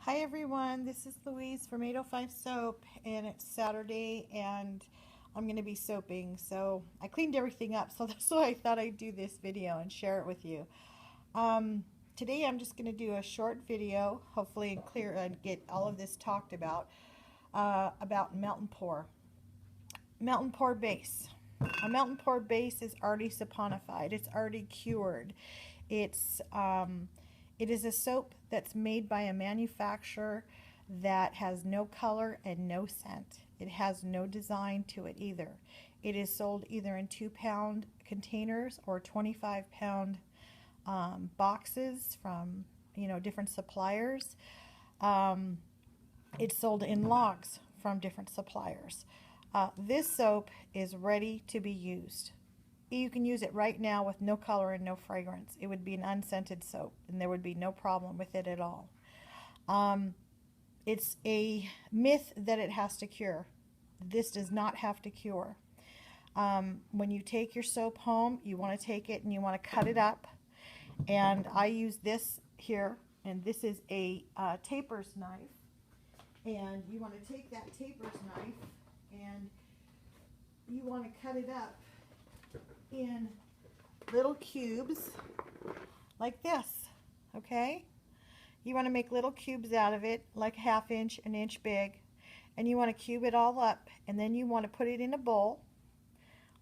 Hi everyone, this is Louise from 805 Soap, and it's Saturday and I'm going to be soaping. So I cleaned everything up, so that's why I thought I'd do this video and share it with you. Um, Today I'm just going to do a short video, hopefully and clear and get all of this talked about melt and pour. Melt and pour base. A melt and pour base is already saponified. It's already cured. It's it is a soap that's made by a manufacturer that has no color and no scent. It has no design to it either. It is sold either in 2-pound containers or 25-pound boxes from different suppliers. Um, it's sold in logs from different suppliers. This soap is ready to be used. You can use it right now with no color and no fragrance. It would be an unscented soap, and there would be no problem with it at all. Um, it's a myth that it has to cure. This does not have to cure. When you take your soap home, you want to take it and you want to cut it up. And I use this here, and this is a taper's knife. And you want to take that taper's knife and you want to cut it up in little cubes like this, okay? You want to make little cubes out of it, like ½ inch, an inch big, and you want to cube it all up, and then you want to put it in a bowl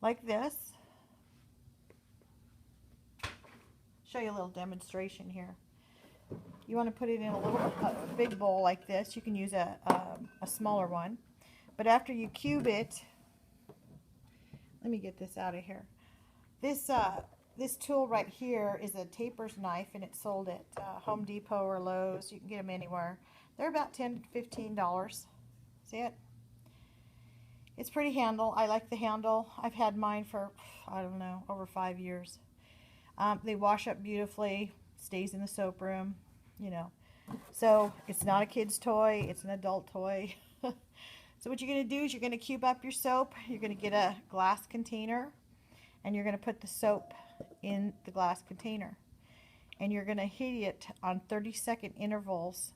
like this. Show you a little demonstration here. You want to put it in a big bowl like this. You can use a smaller one, but after you cube it, let me get this out of here. This tool right here is a taper's knife, and it's sold at Home Depot or Lowe's. You can get them anywhere. They're about $10 to $15. See it? It's pretty handle. I like the handle. I've had mine for, I don't know, over 5 years. They wash up beautifully, stays in the soap room, So it's not a kid's toy, it's an adult toy. So what you're going to do is you're going to cube up your soap. You're going to get a glass container, and you're going to put the soap in the glass container. And you're going to heat it on 30-second intervals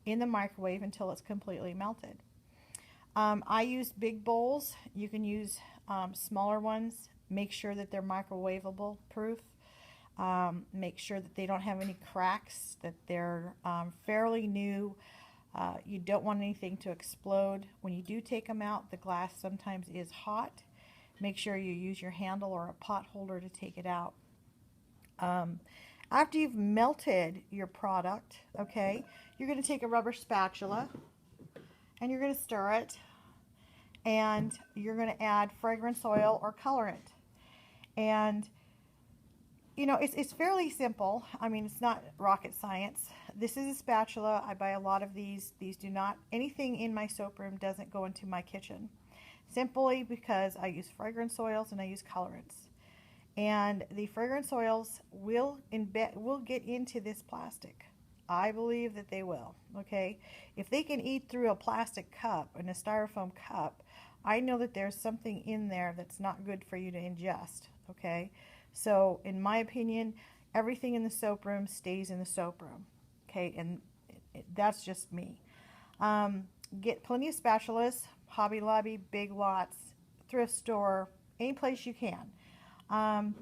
in the microwave until it's completely melted. I use big bowls. You can use smaller ones. Make sure that they're microwavable proof. Make sure that they don't have any cracks, that they're fairly new. You don't want anything to explode. When you do take them out, the glass sometimes is hot. Make sure you use your handle or a pot holder to take it out. After you've melted your product, okay, you're going to take a rubber spatula and you're going to stir it, and you're going to add fragrance oil or colorant. And it's fairly simple. I mean, it's not rocket science. This is a spatula. I buy a lot of these. These do not, anything in my soap room doesn't go into my kitchen. Simply because I use fragrance oils and I use colorants. And the fragrance oils will get into this plastic. I believe that they will, okay? If they can eat through a plastic cup and a styrofoam cup, I know that there's something in there that's not good for you to ingest, okay? So, in my opinion, everything in the soap room stays in the soap room, okay? And that's just me. Get plenty of spatulas, Hobby Lobby, Big Lots, thrift store, any place you can. I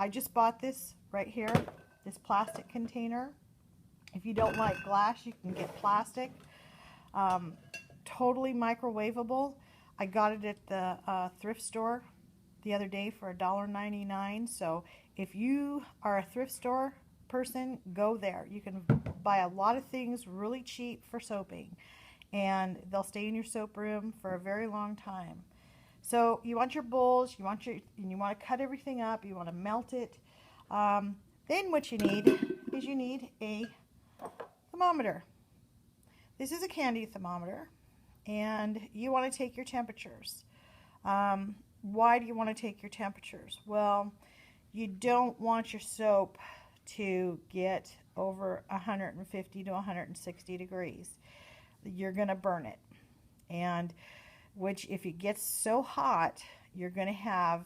just bought this right here, this plastic container. If you don't like glass, you can get plastic. Totally microwavable. I got it at the thrift store the other day for $1.99. So if you are a thrift store person, go there. You can buy a lot of things really cheap for soaping, and they'll stay in your soap room for a very long time. So you want your bowls, you want to cut everything up, you want to melt it. Then what you need is a thermometer. This is a candy thermometer, and you want to take your temperatures. Why do you want to take your temperatures? Well, you don't want your soap to get over 150 to 160 degrees. You're going to burn it. And which, if it gets so hot, you're going to have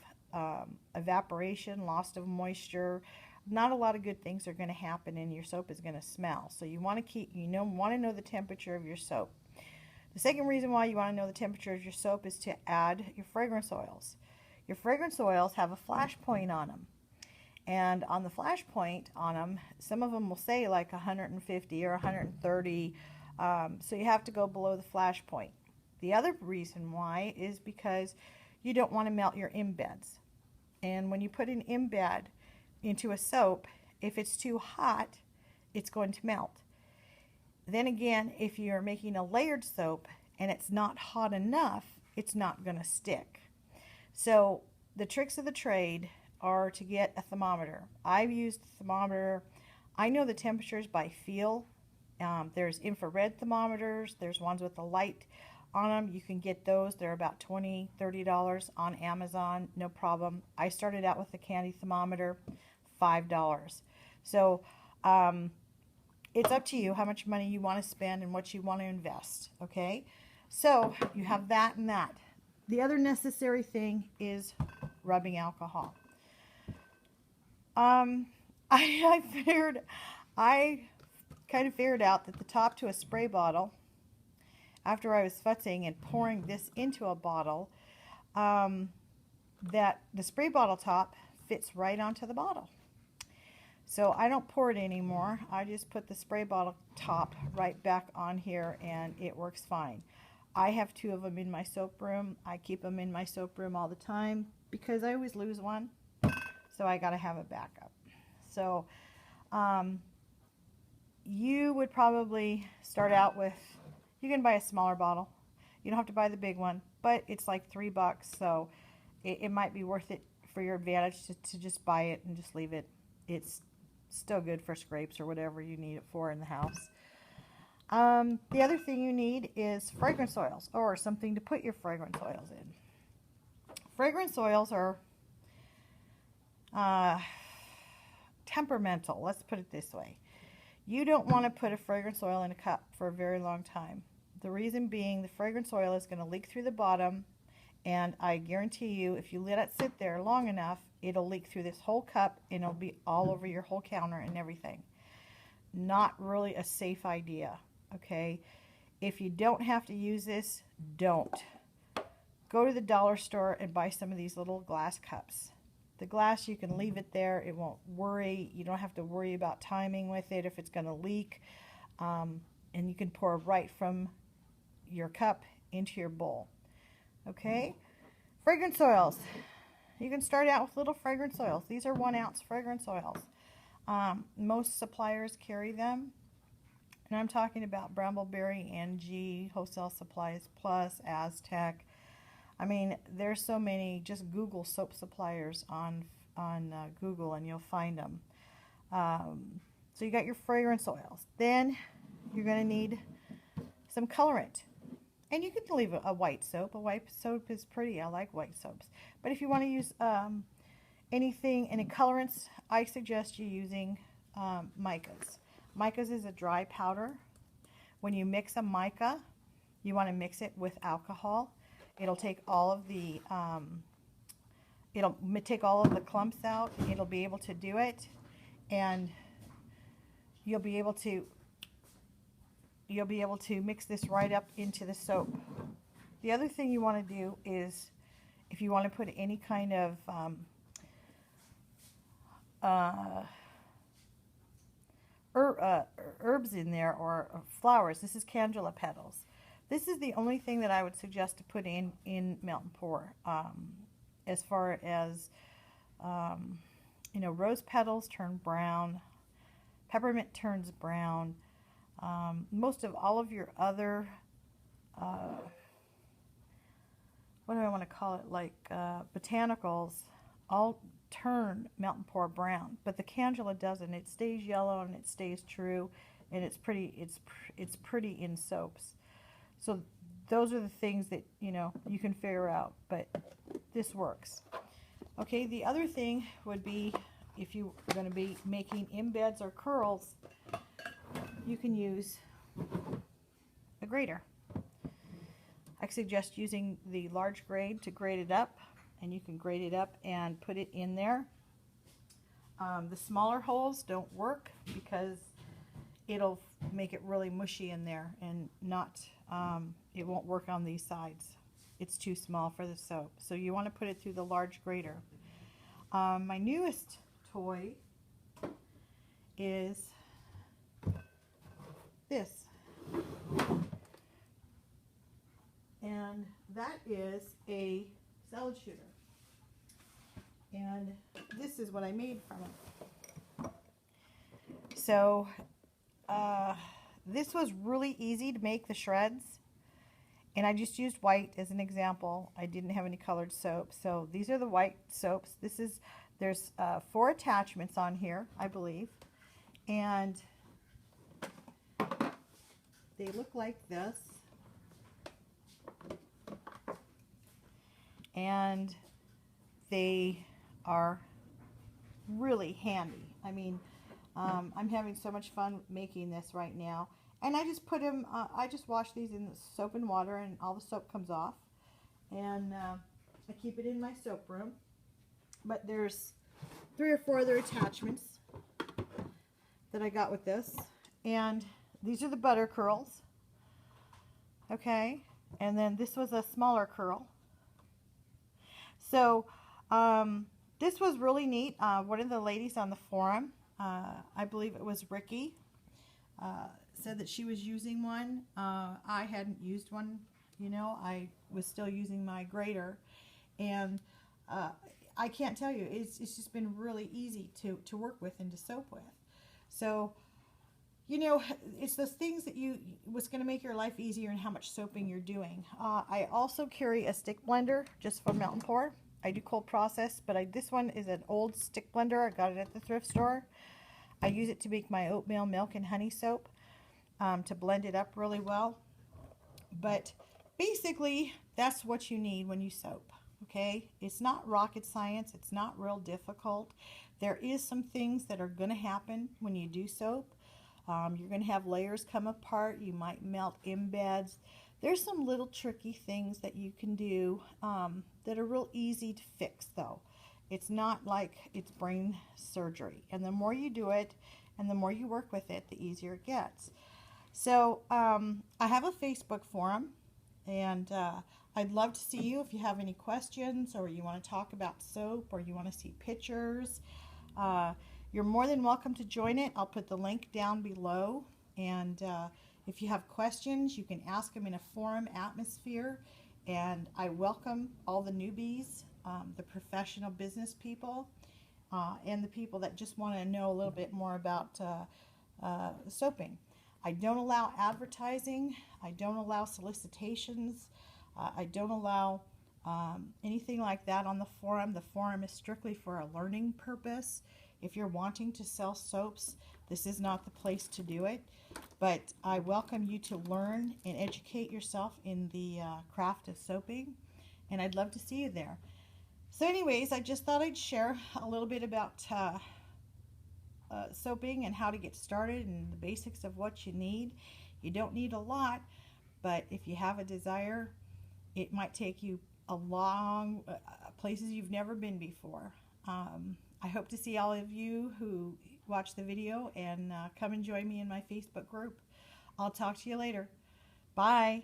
evaporation, loss of moisture, not a lot of good things are going to happen, and your soap is going to smell. So you want to know the temperature of your soap. The second reason why you want to know the temperature of your soap is to add your fragrance oils. Your fragrance oils have a flash point on them. And on the flash point on them, some of them will say like 150 or 130. So you have to go below the flash point. The other reason why is because you don't want to melt your embeds. And when you put an embed into a soap, if it's too hot, it's going to melt. Then again, if you're making a layered soap and it's not hot enough, it's not going to stick. So the tricks of the trade are to get a thermometer. I've used a thermometer. I know the temperatures by feel. There's infrared thermometers. There's ones with a light on them. You can get those. They're about $20, $30 on Amazon. No problem. I started out with a candy thermometer, $5. So it's up to you how much money you want to spend and what you want to invest. Okay, so you have that and that. The other necessary thing is rubbing alcohol. I kind of figured out that the top to a spray bottle, after I was futzing and pouring this into a bottle, that the spray bottle top fits right onto the bottle. So I don't pour it anymore. I just put the spray bottle top right back on here and it works fine. I have 2 of them in my soap room. I keep them in my soap room all the time because I always lose one. So I got to have a backup. So you would probably start out with, you can buy a smaller bottle. You don't have to buy the big one, but it's like $3. So it might be worth it for your advantage to just buy it and just leave it. It's still good for scrapes or whatever you need it for in the house. The other thing you need is fragrance oils or something to put your fragrance oils in. Fragrance oils are temperamental, let's put it this way. You don't want to put a fragrance oil in a cup for a very long time. The reason being, the fragrance oil is going to leak through the bottom, and I guarantee you if you let it sit there long enough, it'll leak through this whole cup and it'll be all over your whole counter and everything. Not really a safe idea, okay? If you don't have to use this, don't. Go to the dollar store and buy some of these little glass cups. The glass, you can leave it there. It won't worry. You don't have to worry about timing with it if it's going to leak. And you can pour right from your cup into your bowl. Okay? Fragrance oils. You can start out with little fragrance oils. These are 1 ounce fragrance oils. Most suppliers carry them. And I'm talking about Brambleberry, NG, Wholesale Supplies Plus, Aztec. I mean, there's so many. Just Google soap suppliers on Google and you'll find them. So you got your fragrance oils. Then you're going to need some colorant. And you can leave a white soap. A white soap is pretty. I like white soaps. But if you want to use anything, any colorants, I suggest you using micas. Micas is a dry powder. When you mix a mica, you want to mix it with alcohol. It'll take all of the clumps out. It'll be able to do it, and you'll be able to mix this right up into the soap. The other thing you want to do is, if you want to put any kind of herbs in there or flowers, this is calendula petals. This is the only thing that I would suggest to put in Melt and Pour. As far as, rose petals turn brown, peppermint turns brown. Most of all of your other, what do I want to call it, like botanicals, all turn Melt and Pour brown. But the calendula doesn't. It stays yellow and it stays true, and it's pretty in soaps. So those are the things that, you can figure out, but this works. Okay, the other thing would be, if you're going to be making embeds or curls, you can use a grater. I suggest using the large grate to grate it up, and you can grate it up and put it in there. The smaller holes don't work because it'll make it really mushy in there and not, it won't work on these sides. It's too small for the soap. So you want to put it through the large grater. My newest toy is this. And that is a salad shooter. And this is what I made from it. So this was really easy to make the shreds. And I just used white as an example. I didn't have any colored soap. So these are the white soaps. There's 4 attachments on here, I believe. And they look like this. And they are really handy. I mean, I'm having so much fun making this right now. And I just put them, I just wash these in soap and water and all the soap comes off. And I keep it in my soap room. But there's 3 or 4 other attachments that I got with this. And these are the butter curls. Okay. And then this was a smaller curl. So this was really neat. One of the ladies on the forum, I believe it was Ricky, said that she was using one. I hadn't used one, you know. I was still using my grater, and I can't tell you, it's just been really easy to work with and to soap with. So, you know, it's those things that what's going to make your life easier and how much soaping you're doing. I also carry a stick blender just for melt and pour. I do cold process, but this one is an old stick blender. I got it at the thrift store. I use it to make my oatmeal milk and honey soap, to blend it up really well. But basically, that's what you need when you soap, okay? It's not rocket science. It's not real difficult. There is some things that are going to happen when you do soap. You're going to have layers come apart. You might melt embeds. There's some little tricky things that you can do that are real easy to fix, though. It's not like it's brain surgery. And the more you do it and the more you work with it, the easier it gets. So I have a Facebook forum, and I'd love to see you if you have any questions, or you want to talk about soap, or you want to see pictures. You're more than welcome to join it. I'll put the link down below, and if you have questions, you can ask them in a forum atmosphere, and I welcome all the newbies, the professional business people, and the people that just want to know a little bit more about soaping. I don't allow advertising. I don't allow solicitations. I don't allow anything like that on the forum. The forum is strictly for a learning purpose. If you're wanting to sell soaps, this is not the place to do it. But I welcome you to learn and educate yourself in the craft of soaping, and I'd love to see you there. So anyways, I just thought I'd share a little bit about soaping and how to get started and the basics of what you need. You don't need a lot, but if you have a desire, it might take you a long places you've never been before. I hope to see all of you who watch the video and come and join me in my Facebook group. I'll talk to you later. Bye.